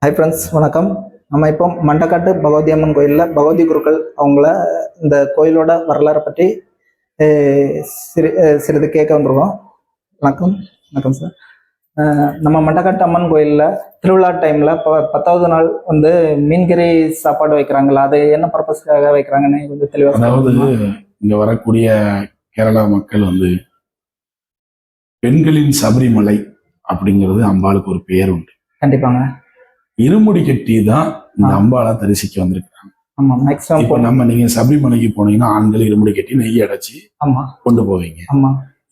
Hi friends, வணக்கம். நம்ம இப்போ மண்டக்காட்டு பகவதி அம்மன் கோயிலில் பகவதி குருக்கள் அவங்கள இந்த கோயிலோட வரலாறை பற்றி சிறிது கேட்க வந்துருக்கோம். வணக்கம். வணக்கம் சார். நம்ம மண்டக்காட்டு அம்மன் கோயிலில் திருவிழா டைமில் 10வது நாள் வந்து மீன்கறி சாப்பாடு வைக்கிறாங்களா, அது என்ன பர்பஸ்க்காக வைக்கிறாங்கன்னு கொஞ்சம் தெளிவாக. அதாவது இங்கே வரக்கூடிய கேரளா மக்கள் வந்து பெண்களின் சபரிமலை அப்படிங்கிறது அம்பாளுக்கு ஒரு பெயர் உண்டு. கண்டிப்பாங்க. இருமுடி கட்டி தான் இந்த அம்பாளை தரிசிக்க வந்திருக்கிறாங்க. இப்ப நீங்க சபரிமலைக்கு போனீங்கன்னா ஆண்கள் இருமுடி கட்டி நெய் அடைச்சி கொண்டு போவீங்க.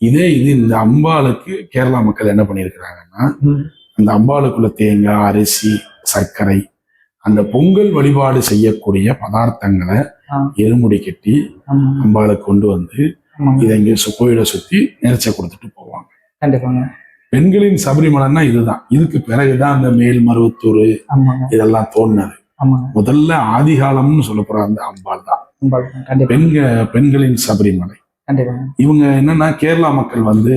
இது இந்த அம்பாளுக்கு கேரளா மக்கள் என்ன பண்ணிருக்கிறாங்கன்னா, அந்த அம்பாளுக்குள்ள தேங்காய், அரிசி, சர்க்கரை, அந்த பொங்கல் வழிபாடு செய்யக்கூடிய பதார்த்தங்களை எருமுடி கட்டி அம்பாளுக்கு கொண்டு வந்து இதை இங்க கோயிலை சுத்தி நிறைச்ச கொடுத்துட்டு போவாங்க. கண்டிப்பாங்க. பெண்களின் சபரிமலைன்னா இதுதான். இதுக்கு பிறகுதான் அந்த மேல்மருவத்தூர் இதெல்லாம் தோன்றது. முதல்ல ஆதிகாலம்னு சொல்ல போற அந்த அம்பாள் தான் பெண்களின் சபரிமலை. இவங்க என்னன்னா, கேரளா மக்கள் வந்து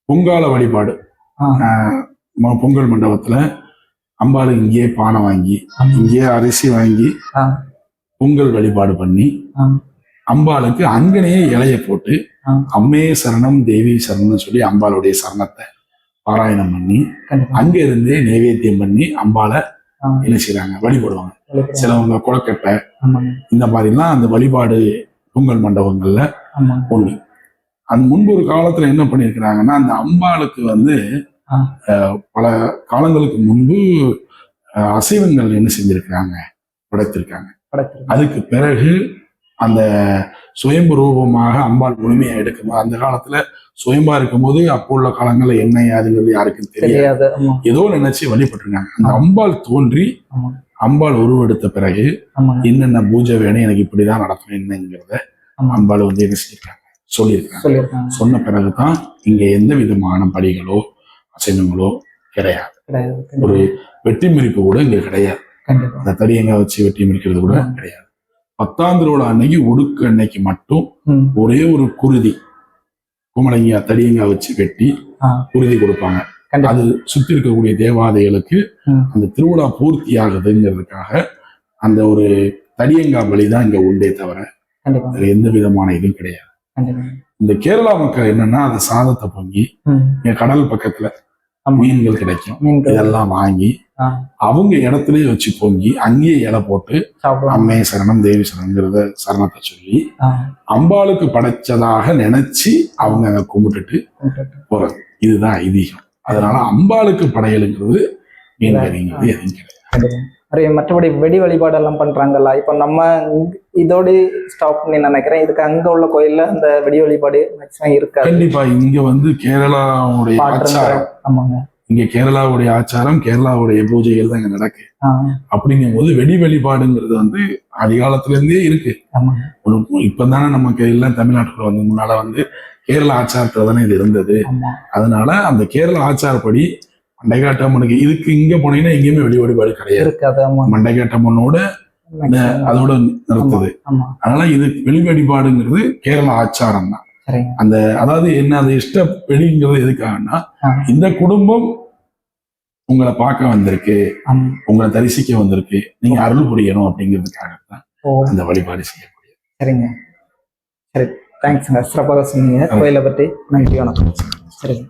பொங்கால வழிபாடு, பொங்கல் மண்டபத்துல அம்பாள் இங்கேயே பானை வாங்கி இங்கேயே அரிசி வாங்கி பொங்கல் வழிபாடு பண்ணி அம்பாளுக்கு அங்கனையே இலைய போட்டு அம்மே சரணம் தேவி சரணம் சொல்லி அம்பாளுடைய சரணத்தை பாராயணம் பண்ணி அங்க இருந்தே நைவேத்தியம் பண்ணி அம்பாளை என்ன செய்யறாங்க, வழிபடுவாங்க. சிலவங்க குளக்கட்டை இந்த மாதிரிலாம் அந்த வழிபாடு பொங்கல் மண்டபங்கள்ல ஒண்ணு. அந்த முன்பு ஒரு காலத்துல என்ன பண்ணிருக்கிறாங்கன்னா, அந்த அம்பாளுக்கு வந்து பல காலங்களுக்கு முன்பு அசைவங்கள் என்ன செஞ்சிருக்கிறாங்க, படைத்திருக்காங்க. அதுக்கு பிறகு அந்த சுயம்பு ரூபமாக அம்பாள் முழுமையா எடுக்கும்போது, அந்த காலத்துல சுயம்பா இருக்கும்போது அப்போ உள்ள காலங்கள்ல என்ன யாருங்கிறது யாருக்கும் தெரியாது, ஏதோ நினைச்சு வழிபட்டிருக்காங்க. அந்த அம்பாள் தோன்றி அம்பாள் உருவெடுத்த பிறகு என்னென்ன பூஜை வேணும், எனக்கு இப்படிதான் நடக்கணும் என்னங்கிறத அம்பாள் வந்து என்ன செஞ்சிருக்காங்க, சொல்லியிருக்காங்க. சொன்ன பிறகுதான் இங்க எந்த விதமான படிகளோ அசைவங்களோ கிடையாது. ஒரு வெட்டி மிரிப்பு கூட இங்க கிடையாது. அந்த தடியங்க வச்சு வெட்டி மிரிக்கிறது கூட கிடையாது. 10ஆம் திருவிழா அன்னைக்கு உடுக்கு அன்னைக்கு மட்டும் ஒரே ஒரு குருதி குமலங்கியா தடியங்கா வச்சு வெட்டி குருதி கொடுப்பாங்க. அது சுத்தி இருக்கக்கூடிய தேவாதைகளுக்கு அந்த திருவிழா பூர்த்தி ஆகுதுங்கிறதுக்காக அந்த ஒரு தடியங்கா பலிதான் இங்க உண்டே தவிர எந்த விதமான இதுவும் கிடையாது. இந்த கேரளா மக்கள் என்னன்னா, அந்த சாதத்தை பொங்கி கடல் பக்கத்துல மீன்கள் கிடைக்கும், இதெல்லாம் வாங்கி அவங்க இடத்துலயே வச்சு பொங்கி அங்கேயே இலை போட்டு அம்மே சரணம் தேவி சரணங்கிறத சரணத்தை சொல்லி அம்பாளுக்கு படைச்சதாக நினைச்சு அவங்க அங்க கும்பிட்டுட்டு போறது. இதுதான் ஐதீகம். அதனால அம்பாளுக்கு படையலுங்கிறது மீன்கறிங்கிறது எதுவும் கிடையாது. மற்றபடி வெடி வழிபாடு எல்லாம் பண்றாங்கல்ல, இப்ப நம்ம இதோட ஸ்டாப் பண்ணி நினைக்கிறேன். இதுக்கு அங்க உள்ள கோயில்ல அந்த வெடி வழிபாடு மேக்சிமம் இருக்கு. கண்டிப்பா இங்க வந்து கேரளாவுடைய ஆச்சாரம், இங்க கேரளாவுடைய ஆச்சாரம், கேரளாவுடைய பூஜைகள் தான் இங்க நடக்கு. அப்படிங்கும் போது வெடி வழிபாடுங்கிறது வந்து அதிகாலத்துல இருந்தே இருக்கு. இப்பதானே நமக்கு எல்லாம் தமிழ்நாட்டுக்குள்ள வந்து முன்னால வந்து கேரளா ஆச்சாரத்துல தானே இது இருந்தது. அதனால அந்த கேரளா ஆச்சாரப்படி மண்டைக்காட்டம்மனுக்கு இதுக்கு இங்க போனீங்கன்னா எங்கேயுமே வெடி வழிபாடு கிடையாது. மண்டைக்காட்டம்மனோட அதோட நிறுத்துது. அதனால இது வெளி வழிபாடுங்கிறது கேரளா ஆச்சாரம் தான். அந்த அதாவது என்ன, அது இஷ்ட வெளிங்கிறது எதுக்காகனா, இந்த குடும்பம் உங்களை பார்க்க வந்திருக்கு, உங்களை தரிசிக்க வந்திருக்கு, நீங்க அருள் புரியணும் அப்படிங்கிறதுக்காகத்தான் அந்த வழிபாடு செய்யக்கூடிய. சரிங்க, சரி, தேங்க்ஸ்ங்க. சிறப்பாக சொன்னீங்க கோயிலை பற்றி. நன்றி, வணக்கம். சரிங்க.